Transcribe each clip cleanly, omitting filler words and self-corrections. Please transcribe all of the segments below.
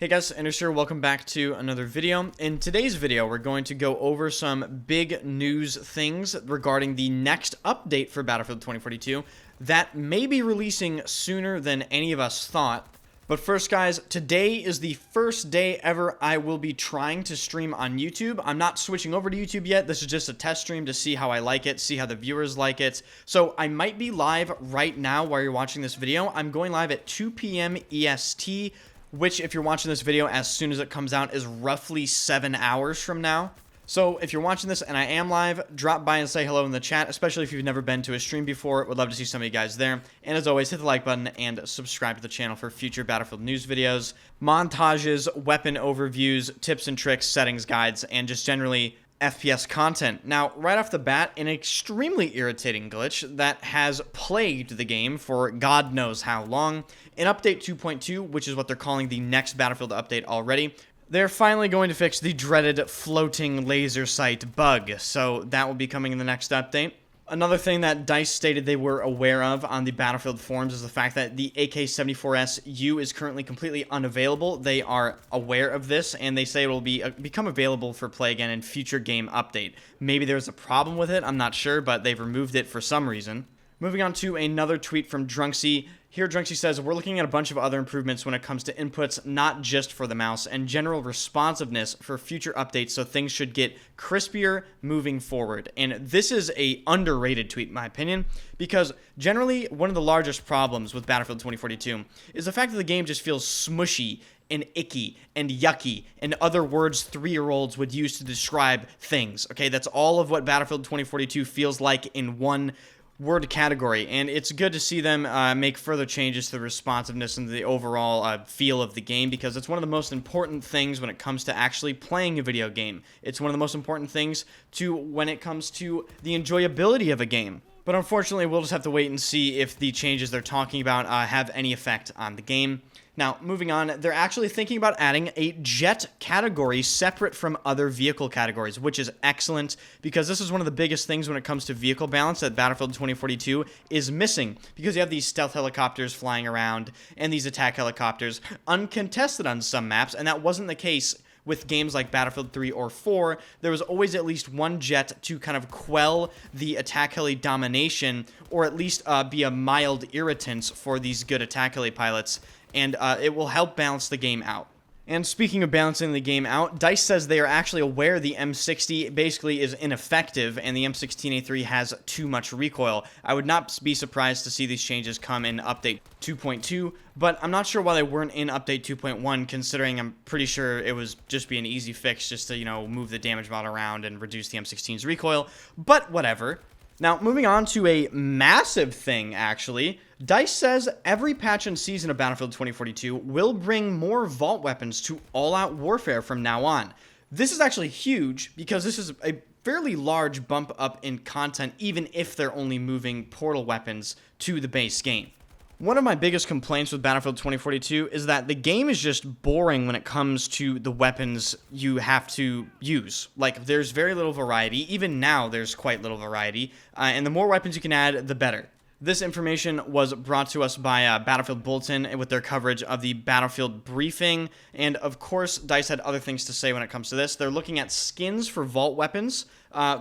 Hey guys, Ender here. Welcome back to another video. In today's video, we're going to go over some big news things regarding the next update for Battlefield 2042 that may be releasing sooner than any of us thought. But first, guys, today is the first day ever I will be trying to stream on YouTube. I'm not switching over to YouTube yet. This is just a test stream to see how I like it, see how the viewers like it. So I might be live right now while you're watching this video. I'm going live at 2 p.m. EST, which, if you're watching this video as soon as it comes out, is roughly 7 hours from now. So if you're watching this and I am live, drop by and say hello in the chat, especially if you've never been to a stream before. Would love to see some of you guys there. And as always, hit the like button and subscribe to the channel for future Battlefield news videos, montages, weapon overviews, tips and tricks, settings guides, and just generally FPS content. Now, right off the bat, an extremely irritating glitch that has plagued the game for God knows how long. In Update 2.2, which is what they're calling the next Battlefield update already, they're finally going to fix the dreaded floating laser sight bug, so that will be coming in the next update. Another thing that DICE stated they were aware of on the Battlefield forums is the fact that the AK-74SU is currently completely unavailable. They are aware of this, and they say it will become available for play again in future game update. Maybe there's a problem with it, I'm not sure, but they've removed it for some reason. Moving on to another tweet from Drunksy. Here, Drunksy says, we're looking at a bunch of other improvements when it comes to inputs, not just for the mouse, and general responsiveness for future updates, so things should get crispier moving forward. And this is a underrated tweet, in my opinion, because generally, one of the largest problems with Battlefield 2042 is the fact that the game just feels smushy and icky and yucky and other words 3-year-olds would use to describe things. Okay, that's all of what Battlefield 2042 feels like in one word category, and it's good to see them make further changes to the responsiveness and the overall feel of the game, because it's one of the most important things when it comes to actually playing a video game. It's one of the most important things when it comes to the enjoyability of a game. But unfortunately, we'll just have to wait and see if the changes they're talking about have any effect on the game. Now, moving on, they're actually thinking about adding a jet category separate from other vehicle categories, which is excellent, because this is one of the biggest things when it comes to vehicle balance that Battlefield 2042 is missing, because you have these stealth helicopters flying around and these attack helicopters uncontested on some maps, and that wasn't the case with games like Battlefield 3 or 4. There was always at least one jet to kind of quell the attack heli domination, or at least be a mild irritant for these good attack heli pilots, and it will help balance the game out. And speaking of balancing the game out, DICE says they are actually aware the M60 basically is ineffective and the M16A3 has too much recoil. I would not be surprised to see these changes come in Update 2.2, but I'm not sure why they weren't in Update 2.1, considering I'm pretty sure it was just be an easy fix just to, move the damage mod around and reduce the M16's recoil, but whatever. Now, moving on to a massive thing, actually. DICE says every patch and season of Battlefield 2042 will bring more vault weapons to all-out warfare from now on. This is actually huge, because this is a fairly large bump up in content, even if they're only moving portal weapons to the base game. One of my biggest complaints with Battlefield 2042 is that the game is just boring when it comes to the weapons you have to use. Like, there's very little variety. Even now, there's quite little variety. And the more weapons you can add, the better. This information was brought to us by Battlefield Bulletin with their coverage of the Battlefield briefing. And of course, DICE had other things to say when it comes to this. They're looking at skins for vault weapons,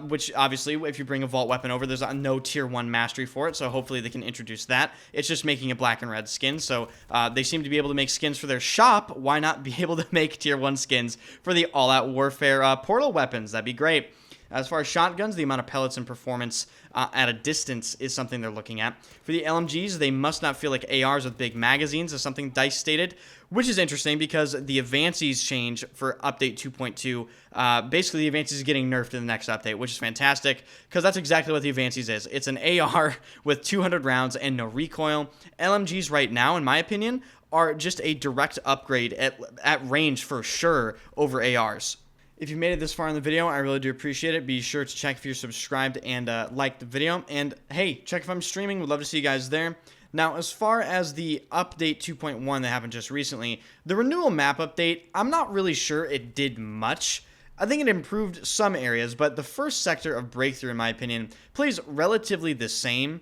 which obviously, if you bring a vault weapon over, there's no tier 1 mastery for it. So hopefully they can introduce that. It's just making a black and red skin. So they seem to be able to make skins for their shop. Why not be able to make tier 1 skins for the all-out warfare portal weapons? That'd be great. As far as shotguns, the amount of pellets and performance at a distance is something they're looking at. For the LMGs, they must not feel like ARs with big magazines, is something DICE stated, which is interesting because the Advances change for Update 2.2. Basically, the Advances is getting nerfed in the next update, which is fantastic, because that's exactly what the Advances is. It's an AR with 200 rounds and no recoil. LMGs right now, in my opinion, are just a direct upgrade at range for sure over ARs. If you made it this far in the video, I really do appreciate it. Be sure to check if you're subscribed and like the video. And hey, check if I'm streaming. Would love to see you guys there. Now, as far as the Update 2.1 that happened just recently, the renewal map update, I'm not really sure it did much. I think it improved some areas, but the first sector of Breakthrough, in my opinion, plays relatively the same.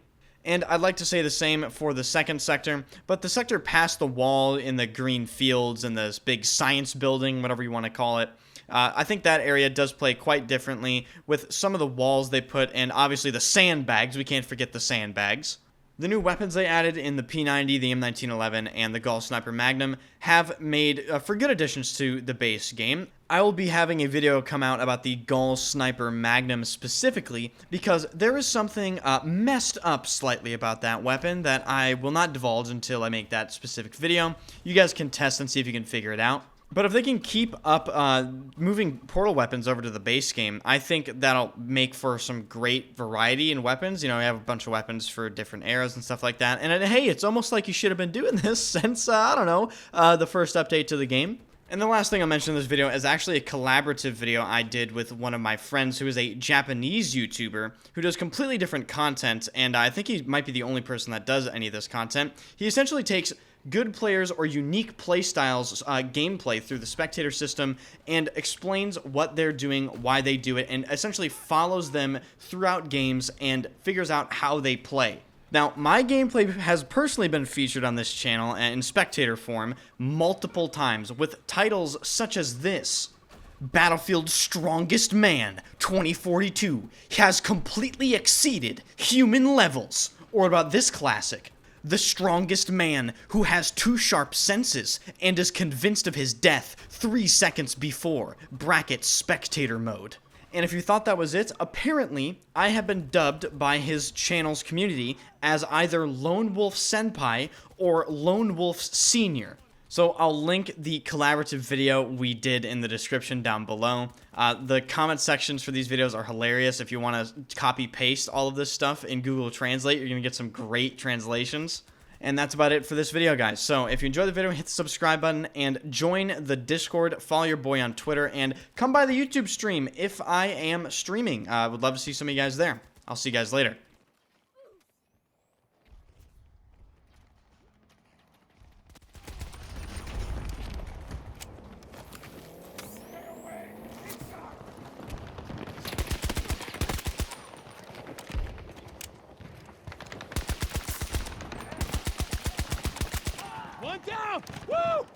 And I'd like to say the same for the second sector, but the sector past the wall in the green fields and this big science building, whatever you want to call it, I think that area does play quite differently with some of the walls they put, and obviously the sandbags. We can't forget the sandbags. The new weapons they added in the P90, the M1911, and the Gauss Sniper Magnum have made for good additions to the base game. I will be having a video come out about the Gauss Sniper Magnum specifically because there is something messed up slightly about that weapon that I will not divulge until I make that specific video. You guys can test and see if you can figure it out. But if they can keep up moving portal weapons over to the base game, I think that'll make for some great variety in weapons. You know, we have a bunch of weapons for different eras and stuff like that. And hey, it's almost like you should have been doing this since, I don't know, the first update to the game. And the last thing I'll mention in this video is actually a collaborative video I did with one of my friends who is a Japanese YouTuber who does completely different content, and I think he might be the only person that does any of this content. He essentially takes good players or unique playstyles gameplay through the spectator system and explains what they're doing, why they do it, and essentially follows them throughout games and figures out how they play. Now, my gameplay has personally been featured on this channel in spectator form multiple times with titles such as this: Battlefield's Strongest Man 2042 has completely exceeded human levels. Or about this classic: The Strongest Man who has 2 sharp senses and is convinced of his death 3 seconds before, brackets spectator mode. And if you thought that was it, apparently I have been dubbed by his channel's community as either Lone Wolf Senpai or Lone Wolf Senior. So I'll link the collaborative video we did in the description down below. The comment sections for these videos are hilarious. If you want to copy paste all of this stuff in Google Translate, you're going to get some great translations. And that's about it for this video, guys. So if you enjoyed the video, hit the subscribe button and join the Discord, follow your boy on Twitter, and come by the YouTube stream if I am streaming. I would love to see some of you guys there. I'll see you guys later. One down! Woo!